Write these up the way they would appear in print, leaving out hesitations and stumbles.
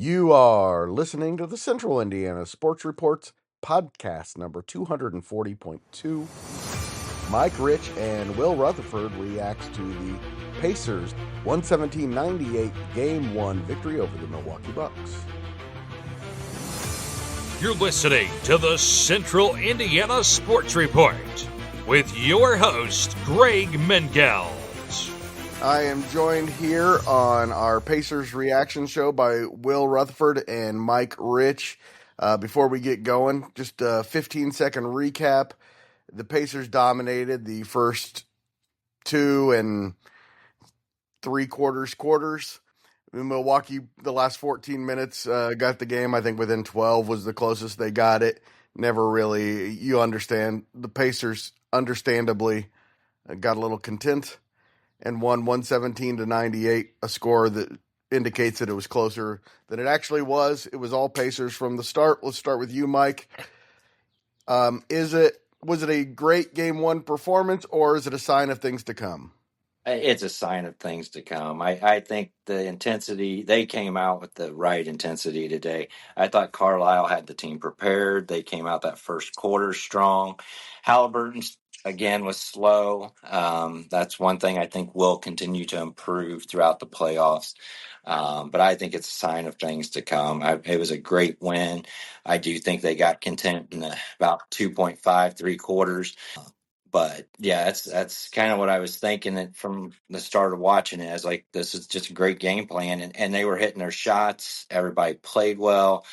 You are listening to the Central Indiana Sports Reports podcast number 240.2. Mike Rich and Will Rutherford reacts to the Pacers 117-98 Game 1 victory over the Milwaukee Bucks. You're listening to the Central Indiana Sports Report with your host, Greg Mengels. I am joined here on our Pacers reaction show by Will Rutherford and Mike Rich. Before we get going, just a 15-second recap. The Pacers dominated the first 2 3/4 quarters. Milwaukee, the last 14 minutes, got the game. I think within 12 was the closest they got it. Never really, you understand, the Pacers understandably got a little content and won 117-98, a score that indicates that it was closer than it actually was. It was all Pacers from the start. Let's start with you, Mike. Was it a great game one performance, or is it a sign of things to come? It's a sign of things to come. I think the intensity, they came out with the right intensity today. I thought Carlisle had the team prepared. They came out that first quarter strong. Halliburton, again, was slow. That's one thing I think will continue to improve throughout the playoffs. But I think it's a sign of things to come. It was a great win. I do think they got content in about 2.5, 3 quarters. But yeah, that's kind of what I was thinking from the start of watching it. I was like, this is just a great game plan, and they were hitting their shots. Everybody played well.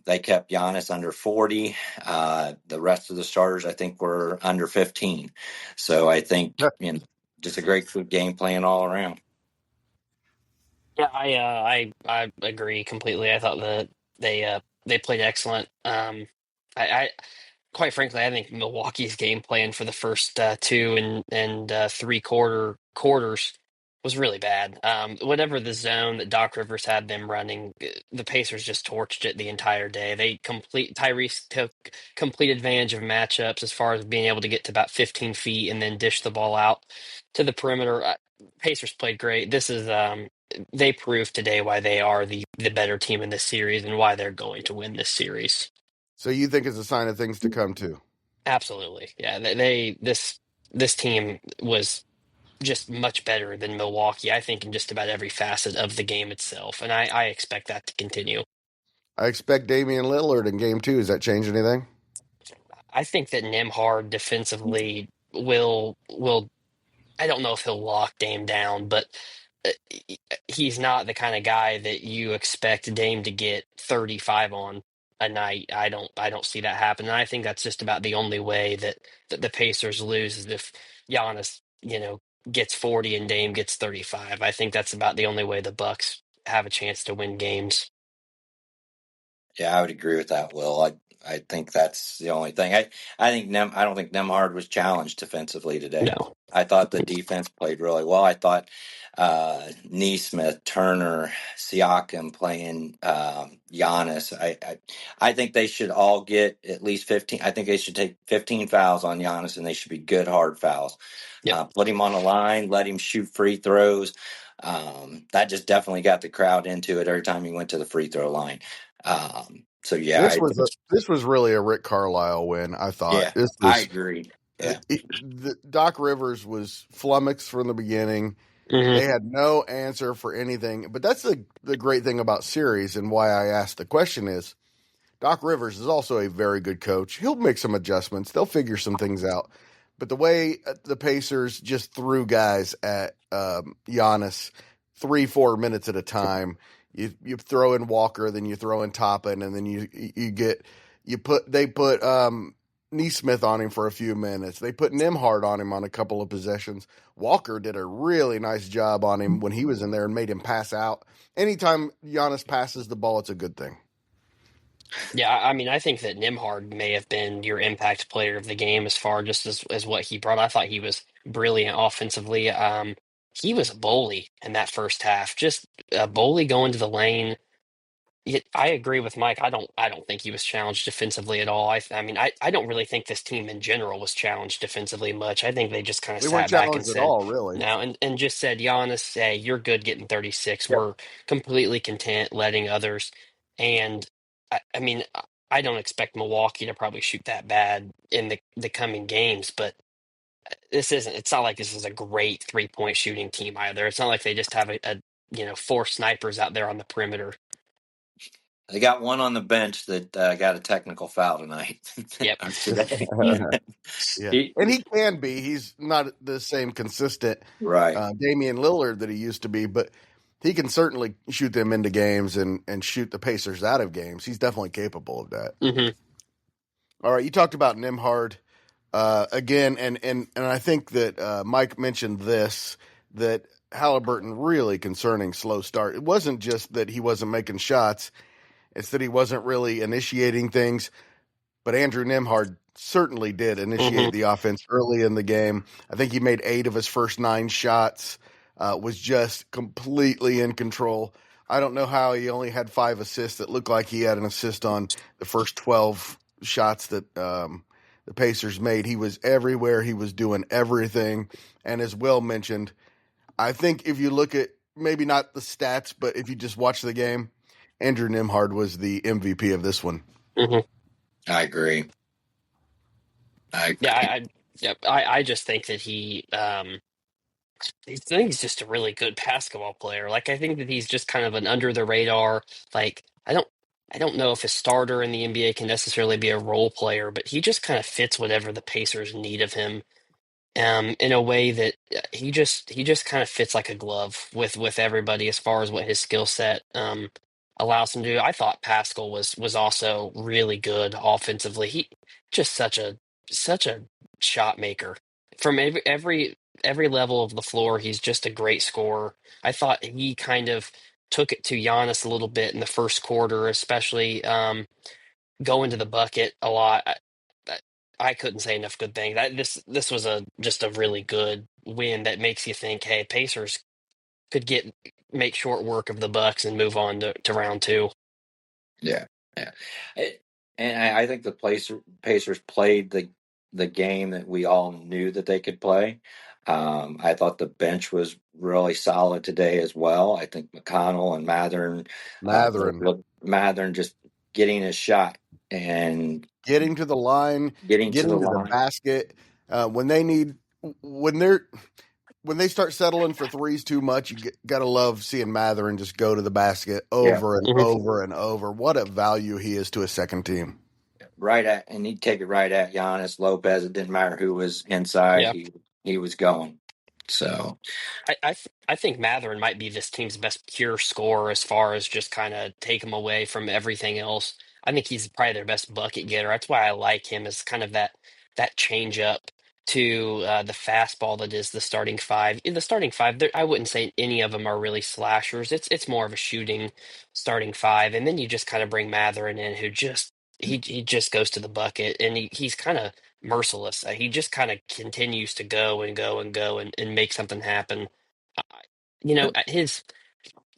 They kept Giannis under 40. The rest of the starters, I think, were under 15. So I think just a great game plan all around. Yeah, I agree completely. I thought that they played excellent. I quite frankly, I think Milwaukee's game plan for the first two and three quarters was really bad. Whatever the zone that Doc Rivers had them running, the Pacers just torched it the entire day. Tyrese took complete advantage of matchups as far as being able to get to about 15 feet and then dish the ball out to the perimeter. Pacers played great. They proved today why they are the better team in this series and why they're going to win this series. So you think it's a sign of things to come too? Absolutely. Yeah, this team was just much better than Milwaukee, I think, in just about every facet of the game itself, and I expect that to continue. I expect Damian Lillard in game two. Does that change anything? I think that Nembhard defensively will I don't know if he'll lock Dame down, but uh, he's not the kind of guy that you expect Dame to get 35 on a night. I don't see that happen. And I think that's just about the only way that the Pacers lose is if Giannis, gets 40 and Dame gets 35. I think that's about the only way the Bucks have a chance to win games. Yeah, I would agree with that, Will. I think that's the only thing. I don't think Nemhard was challenged defensively today. No. I thought the defense played really well. I thought Neesmith, Turner, Siakam playing Giannis. I think they should all get at least 15. I think they should take 15 fouls on Giannis, and they should be good hard fouls. Yep. Put him on the line, let him shoot free throws. That just definitely got the crowd into it every time he went to the free throw line. So yeah, This was really a Rick Carlisle win. I thought yeah, this I was agree. Yeah, Doc Rivers was flummoxed from the beginning. Hmm. They had no answer for anything. But that's the great thing about series, and why I asked the question is Doc Rivers is also a very good coach. He'll make some adjustments. They'll figure some things out. But the way the Pacers just threw guys at Giannis 3-4 minutes at a time, you throw in Walker, then you throw in Toppin, and then they put Neesmith on him for a few minutes. They put Nembhard on him on a couple of possessions. Walker did a really nice job on him when he was in there and made him pass out. Anytime Giannis passes the ball, it's a good thing. Yeah, I mean, I think that Nembhard may have been your impact player of the game as far just as what he brought. I thought he was brilliant offensively. He was a bully in that first half, just a bully going to the lane. I agree with Mike. I don't think he was challenged defensively at all. I mean, I don't really think this team in general was challenged defensively much. I think they just kind of They weren't sat back and challenged at said all, really. no, and just said, Giannis, hey, you're good getting 36. Yep. We're completely content letting others. And I mean, I don't expect Milwaukee to probably shoot that bad in the coming games, but it's not like this is a great 3-point shooting team either. It's not like they just have a four snipers out there on the perimeter. They got one on the bench that got a technical foul tonight. Yep. Or today. Yeah, He- and he can be. He's not the same consistent right. Damian Lillard that he used to be, but he can certainly shoot them into games and shoot the Pacers out of games. He's definitely capable of that. Hmm. All right, you talked about Nimhard again, and I think that Mike mentioned this, that Halliburton really concerning slow start. It wasn't just that he wasn't making shots; it's that he wasn't really initiating things. But Andrew Nimhard certainly did Hmm. initiate the offense early in the game. I think he made 8 of his first 9 shots, was just completely in control. I don't know how he only had 5 assists. It looked like he had an assist on the first 12 shots that the Pacers made. He was everywhere. He was doing everything. And as Will mentioned, I think if you look at maybe not the stats, but if you just watch the game, Andrew Nimhard was the MVP of this one. Hmm. I agree. I Yeah, agree. yep. I just think that I think he's just a really good basketball player. Like I think that he's just kind of an under the radar. Like I don't know if a starter in the NBA can necessarily be a role player, but he just kind of fits whatever the Pacers need of him. In a way that he just kind of fits like a glove with everybody as far as what his skill set allows him to do. I thought Pascal was also really good offensively. He just such a shot maker from every level of the floor. He's just a great scorer. I thought he kind of took it to Giannis a little bit in the first quarter, especially. Going to the bucket a lot. I couldn't say enough good things. This was just a really good win that makes you think, hey, Pacers could make short work of the Bucks and move on to round two. Yeah, yeah. And I think the Pacers played the game that we all knew that they could play. I thought the bench was really solid today as well. I think McConnell and Matherin Mathern just getting his shot and getting to the line, getting to the getting to the line. basket. When they need, when they're, when they start settling for threes too much, you gotta love seeing Matherin just go to the basket Yeah, over and Mhm. over and over. What a value he is to a second team. and he'd take it right at Giannis Lopez. It didn't matter who was inside; Yeah. he was going. So I think Matherin might be this team's best pure scorer as far as just kind of take him away from everything else. I think he's probably their best bucket getter. That's why I like him as kind of that change up to the fastball that is the starting five. In the starting five, I wouldn't say any of them are really slashers. It's more of a shooting starting five, and then you just kind of bring Matherin in, who just he just goes to the bucket, and he's kind of merciless. He just kind of continues to go and go and go and make something happen. Uh, at his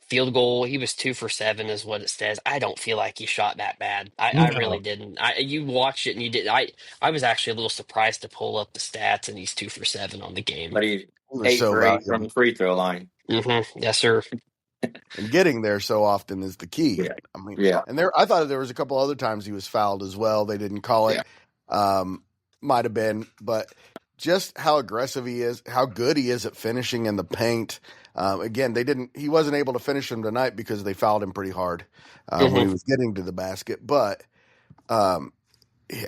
field goal, he was 2 for 7, is what it says. I don't feel like he shot that bad. I really No, didn't. You watched it and you did. I was actually a little surprised to pull up the stats, and he's 2 for 7 on the game. but he he was 8 so for 8 from valuable. the free throw line. Yes, sir. And getting there so often is the key. Yeah, I mean, yeah, and I thought there was a couple other times he was fouled as well. They didn't call yeah. it. Might have been, but just how aggressive he is, how good he is at finishing in the paint. Again, he wasn't able to finish him tonight because they fouled him pretty hard when Hmm. he was getting to the basket. But um,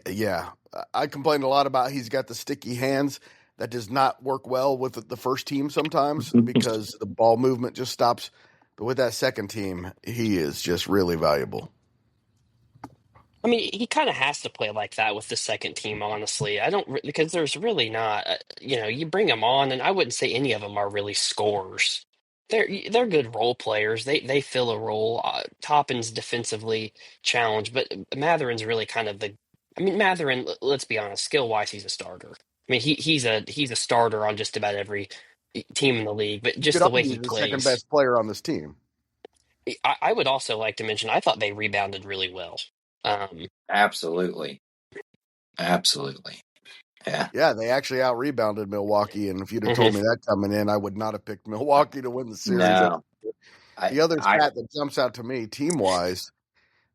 yeah, I complained a lot about he's got the sticky hands. That does not work well with the first team sometimes because the ball movement just stops. But with that second team, he is just really valuable. I mean, he kind of has to play like that with the second team, honestly. I don't because there's really not, you bring them on, and I wouldn't say any of them are really scorers. They're good role players. They fill a role. Toppin's defensively challenged, but Matherin's really kind of the. I mean, Matherin. Let's be honest, skill wise, he's a starter. I mean, he's a starter on just about every team in the league. But You just could the way argue he he's the second plays. best player on this team. I would also like to mention I thought they rebounded really well. Um, Absolutely. Absolutely. Yeah. Yeah, they actually out rebounded Milwaukee, and if you'd have told mhm. me that coming in, I would not have picked Milwaukee to win the series. No. I The other I stat that jumps out to me, team wise,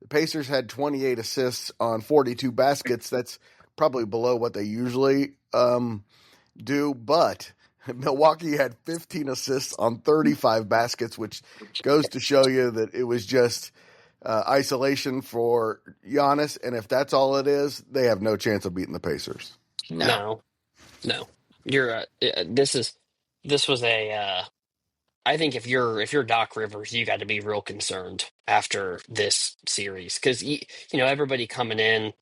the Pacers had 28 assists on 42 baskets. That's probably below what they usually do, but Milwaukee had 15 assists on 35 baskets, which goes to show you that it was just isolation for Giannis. And if that's all it is, they have no chance of beating the Pacers. no. No, no, you're this was a I think if you're Doc Rivers, you got to be real concerned after this series because you know everybody coming in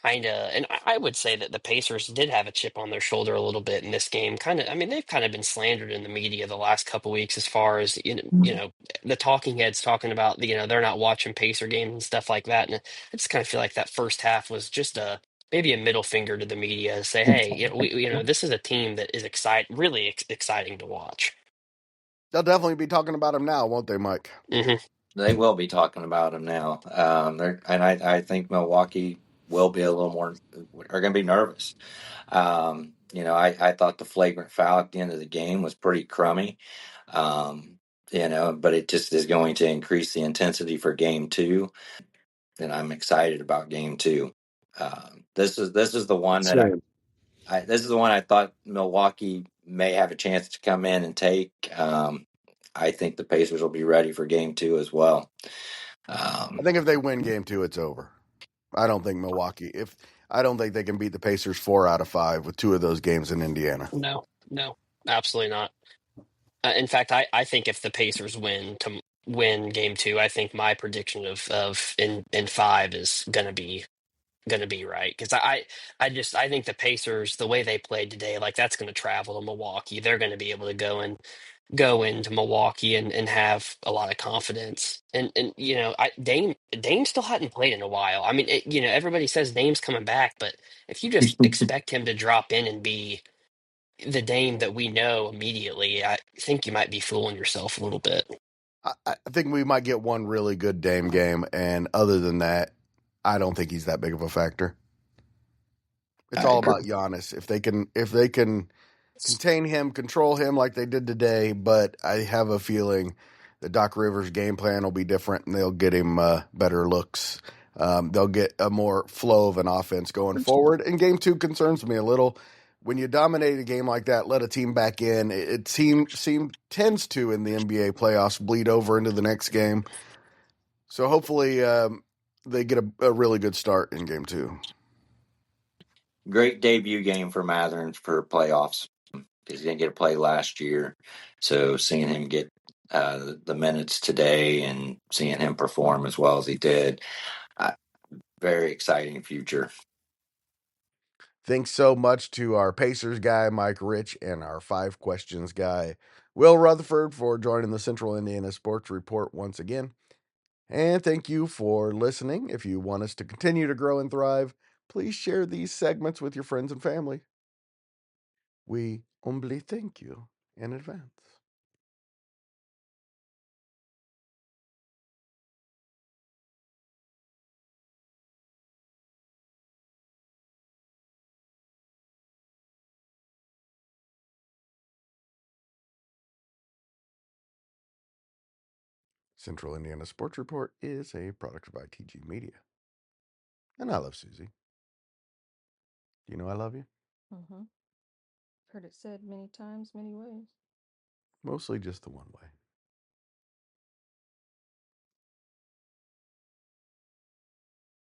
kind of, and I would say that the Pacers did have a chip on their shoulder a little bit in this game. Kind of, I mean, they've kind of been slandered in the media the last couple weeks as far as the talking heads talking about they're not watching Pacer games and stuff like that. And I just kind of feel like that first half was just a maybe a middle finger to the media to say, hey, this is a team that is really exciting to watch. They'll definitely be talking about him now, won't they, Mike? Hmm. They will be talking about him now. I think Milwaukee will be a little more are going to be nervous. I thought the flagrant foul at the end of the game was pretty crummy. Um, but it just is going to increase the intensity for game two, and I'm excited about game two. This is the one that Same. this is the one I thought Milwaukee may have a chance to come in and take. I think the Pacers will be ready for game two as well. I think if they win game two, it's over. I don't think Milwaukee. If I don't think they can beat the Pacers 4 out of 5 with 2 of those games in Indiana. No, no, absolutely not. In fact, I think if the Pacers win game two, I think my prediction of in five is gonna be right because I think the Pacers the way they played today like that's gonna travel to Milwaukee. They're gonna be able to go into Milwaukee and have a lot of confidence. And Dame still hadn't played in a while. I mean, everybody says Dame's coming back, but if you just expect him to drop in and be the Dame that we know immediately, I think you might be fooling yourself a little bit. I think we might get one really good Dame game, and other than that, I don't think he's that big of a factor. It's I all agree. about Giannis. If they can contain him, control him like they did today, but I have a feeling that Doc Rivers' game plan will be different, and they'll get him better looks. They'll get a more flow of an offense going forward. And game two concerns me a little. When you dominate a game like that, let a team back in. It tends to in the NBA playoffs bleed over into the next game. So hopefully they get a really good start in game two. Great debut game for Matherin for playoffs because he didn't get to play last year. So seeing him get the minutes today and seeing him perform as well as he did, uh, very exciting future. Thanks so much to our Pacers guy, Mike Rich, and our 5 questions guy, Will Rutherford, for joining the Central Indiana Sports Report once again. And thank you for listening. If you want us to continue to grow and thrive, please share these segments with your friends and family. We humbly thank you in advance. Central Indiana Sports Report is a product of ITG Media. And I love Susie. Do you know I love you? Mm-hmm. Heard it said many times, many ways. Mostly just the one way.